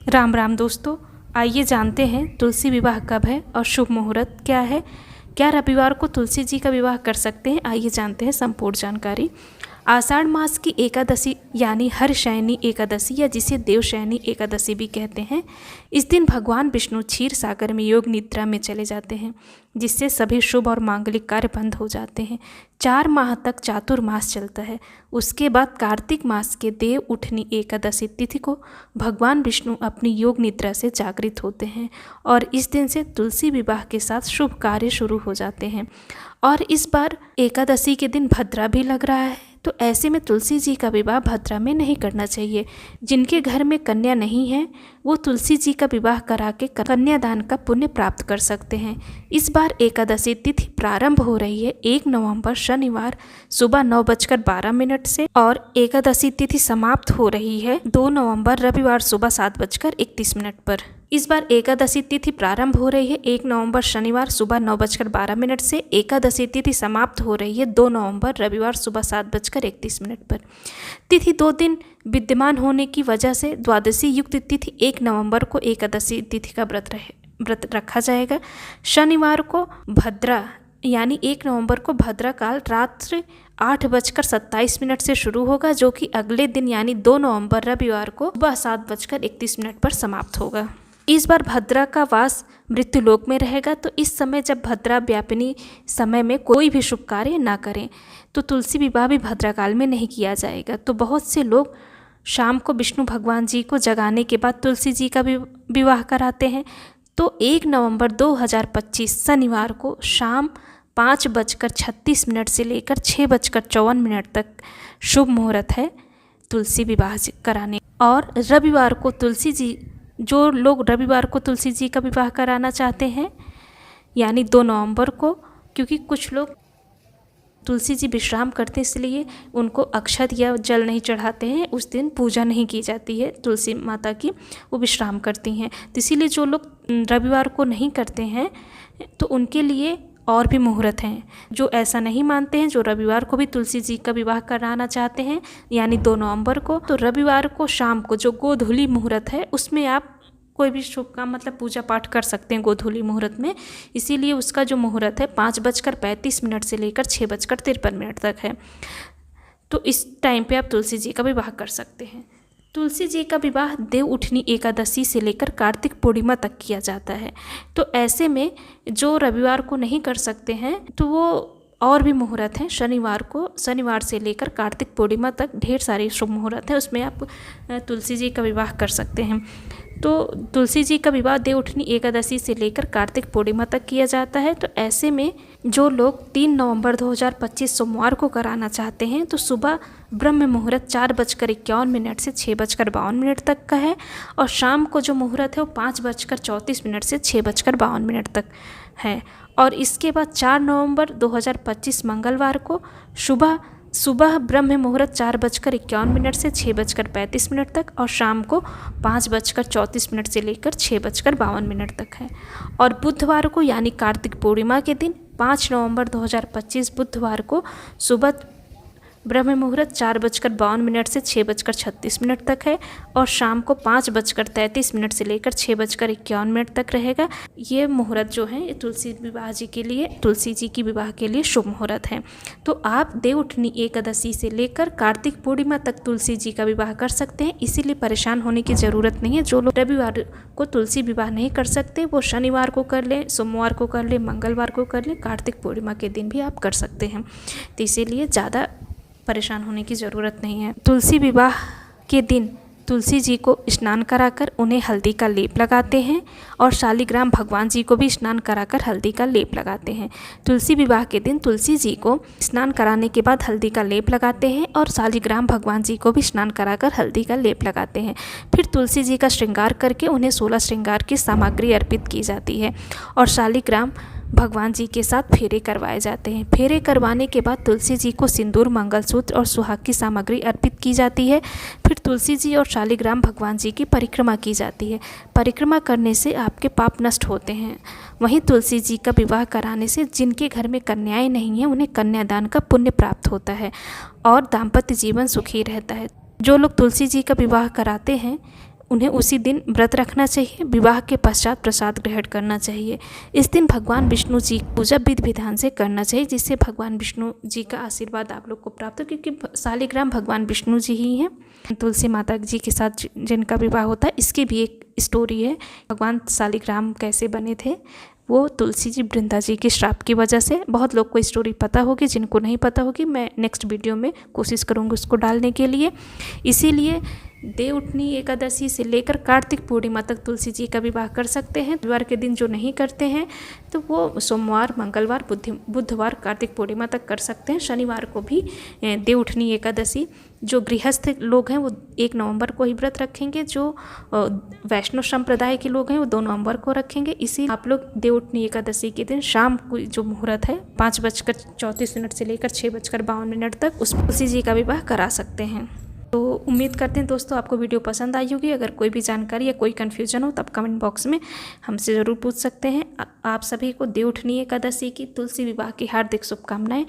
राम राम दोस्तों, आइए जानते हैं तुलसी विवाह कब है और शुभ मुहूर्त क्या है। क्या रविवार को तुलसी जी का विवाह कर सकते हैं? आइए जानते हैं संपूर्ण जानकारी। आषाढ़ मास की एकादशी यानी हरशयनी एकादशी या जिसे देवशयनी एकादशी भी कहते हैं, इस दिन भगवान विष्णु क्षीर सागर में योग निद्रा में चले जाते हैं, जिससे सभी शुभ और मांगलिक कार्य बंद हो जाते हैं। 4 माह तक चातुर्मास चलता है। उसके बाद कार्तिक मास के देव उठनी एकादशी तिथि को भगवान विष्णु अपनी योग निद्रा से जागृत होते हैं और इस दिन से तुलसी विवाह के साथ शुभ कार्य शुरू हो जाते हैं। और इस बार एकादशी के दिन भद्रा भी लग रहा है, तो ऐसे में तुलसी जी का विवाह भद्रा में नहीं करना चाहिए। जिनके घर में कन्या नहीं है वो तुलसी जी का विवाह करा के कन्यादान का पुण्य प्राप्त कर सकते हैं। इस बार एकादशी तिथि प्रारंभ हो रही है 1 नवंबर शनिवार सुबह 9:12 से और एकादशी तिथि समाप्त हो रही है 2 नवंबर रविवार सुबह 7:31 पर। इस बार एकादशी तिथि प्रारंभ हो रही है 1 नवंबर शनिवार सुबह 9:12 से। एकादशी तिथि समाप्त हो रही है 2 नवंबर रविवार सुबह 7:31 पर। तिथि 2 दिन विद्यमान होने की वजह से द्वादशी युक्त तिथि 1 नवंबर को एकादशी तिथि का व्रत रखा जाएगा। शनिवार को भद्रा यानी 1 नवंबर को भद्रा काल रात्रि 8:27 से शुरू होगा, जो कि अगले दिन यानी 2 नवंबर रविवार को सुबह 7:31 पर समाप्त होगा। इस बार भद्रा का वास मृत्युलोक में रहेगा, तो इस समय जब भद्रा व्यापिनी समय में कोई भी शुभ कार्य ना करें, तो तुलसी विवाह भी भद्रा काल में नहीं किया जाएगा। तो बहुत से लोग शाम को विष्णु भगवान जी को जगाने के बाद तुलसी जी का भी विवाह कराते हैं। तो 1 नवंबर 2025 शनिवार को शाम 5:36 से लेकर 6:54 तक शुभ मुहूर्त है तुलसी विवाह कराने। और रविवार को तुलसी जी, जो लोग रविवार को तुलसी जी का विवाह कराना चाहते हैं यानी 2 नवंबर को, क्योंकि कुछ लोग तुलसी जी विश्राम करते हैं इसलिए उनको अक्षत या जल नहीं चढ़ाते हैं, उस दिन पूजा नहीं की जाती है तुलसी माता की, वो विश्राम करती हैं। तो इसीलिए जो लोग रविवार को नहीं करते हैं तो उनके लिए और भी मुहूर्त हैं। जो ऐसा नहीं मानते हैं, जो रविवार को भी तुलसी जी का विवाह कराना चाहते हैं यानी 2 नवंबर को, तो रविवार को शाम को जो गोधूली मुहूर्त है उसमें आप कोई भी शुभ काम मतलब पूजा पाठ कर सकते हैं गोधूली मुहूर्त में। इसीलिए उसका जो मुहूर्त है 5:35 से लेकर 6:53 तक है। तो इस टाइम पे आप तुलसी जी का विवाह कर सकते हैं। तुलसी जी का विवाह देव उठनी एकादशी से लेकर कार्तिक पूर्णिमा तक किया जाता है। तो ऐसे में जो रविवार को नहीं कर सकते हैं तो वो और भी मुहूर्त हैं। शनिवार से लेकर कार्तिक पूर्णिमा तक ढेर सारे शुभ मुहूर्त हैं, उसमें आप तुलसी जी का विवाह कर सकते हैं। तो तुलसी जी का विवाह देव उठनी एकादशी से लेकर कार्तिक पूर्णिमा तक किया जाता है। तो ऐसे में जो लोग 3 नवंबर 2025 सोमवार को कराना चाहते हैं तो सुबह ब्रह्म मुहूर्त 4:51 से 6:52 तक का है और शाम को जो मुहूर्त है वो 5:34 से 6:52 तक है। और इसके बाद 4 नवंबर 2025 मंगलवार को सुबह ब्रह्म मुहूर्त 4:51 से 6:35 तक और शाम को 5:34 से लेकर 6:52 तक है। और बुधवार को यानी कार्तिक पूर्णिमा के दिन 5 नवंबर 2025 बुधवार को सुबह ब्रह्म मुहूर्त 4:52 से 6:36 तक है और शाम को 5:33 से लेकर 6:51 तक रहेगा। ये मुहूर्त जो है तुलसी जी की विवाह के लिए शुभ मुहूर्त है। तो आप देव उठनी एकादशी से लेकर कार्तिक पूर्णिमा तक तुलसी जी का विवाह कर सकते हैं, इसीलिए परेशान होने की ज़रूरत नहीं है। जो लोग रविवार को तुलसी विवाह नहीं कर सकते वो शनिवार को कर लें, सोमवार को कर लें, मंगलवार को कर लें, कार्तिक पूर्णिमा के दिन भी आप कर सकते हैं। तो इसीलिए ज़्यादा परेशान होने की ज़रूरत नहीं है। तुलसी विवाह के दिन तुलसी जी को स्नान कराकर उन्हें हल्दी का लेप लगाते हैं और शालिग्राम भगवान जी को भी स्नान कराकर हल्दी का लेप लगाते हैं। तुलसी विवाह के दिन तुलसी जी को स्नान कराने के बाद हल्दी का लेप लगाते हैं और शालिग्राम भगवान जी को भी स्नान कराकर हल्दी का लेप लगाते हैं। फिर तुलसी जी का श्रृंगार करके उन्हें 16 श्रृंगार की सामग्री अर्पित की जाती है और शालिग्राम भगवान जी के साथ फेरे करवाए जाते हैं। फेरे करवाने के बाद तुलसी जी को सिंदूर, मंगलसूत्र और सुहाग की सामग्री अर्पित की जाती है। फिर तुलसी जी और शालिग्राम भगवान जी की परिक्रमा की जाती है। परिक्रमा करने से आपके पाप नष्ट होते हैं। वहीं तुलसी जी का विवाह कराने से जिनके घर में कन्याएं नहीं हैं उन्हें कन्यादान का पुण्य प्राप्त होता है और दाम्पत्य जीवन सुखी रहता है। जो लोग तुलसी जी का विवाह कराते हैं उन्हें उसी दिन व्रत रखना चाहिए। विवाह के पश्चात प्रसाद ग्रहण करना चाहिए। इस दिन भगवान विष्णु जी की पूजा विधि विधान से करना चाहिए, जिससे भगवान विष्णु जी का आशीर्वाद आप लोग को प्राप्त हो, क्योंकि शालिग्राम भगवान विष्णु जी ही हैं। तुलसी माता जी के साथ जिनका विवाह होता है, इसकी भी एक स्टोरी है। भगवान शालिग्राम कैसे बने थे, वो तुलसी जी वृंदा जी के श्राप की वजह से। बहुत लोग को स्टोरी पता होगी, जिनको नहीं पता होगी मैं नेक्स्ट वीडियो में कोशिश करूँगी उसको डालने के लिए। इसीलिए देवउठनी एकादशी से लेकर कार्तिक पूर्णिमा तक तुलसी जी का विवाह कर सकते हैं। बुधवार के दिन जो नहीं करते हैं तो वो सोमवार, मंगलवार, बुधवार, कार्तिक पूर्णिमा तक कर सकते हैं। शनिवार को भी देवउठनी एकादशी, जो गृहस्थ लोग हैं वो 1 नवंबर को ही व्रत रखेंगे, जो वैष्णव संप्रदाय के लोग हैं वो 2 नवंबर को रखेंगे। इसी आप लोग देवउठनी एकादशी के दिन शाम को जो मुहूर्त है 5:34 से लेकर 6:52 तक उस तुलसी जी का विवाह करा सकते हैं। तो उम्मीद करते हैं दोस्तों आपको वीडियो पसंद आई होगी। अगर कोई भी जानकारी या कोई कन्फ्यूजन हो तब कमेंट बॉक्स में हमसे ज़रूर पूछ सकते हैं। आप सभी को देवउठनी एकादशी की, तुलसी विवाह की हार्दिक शुभकामनाएं।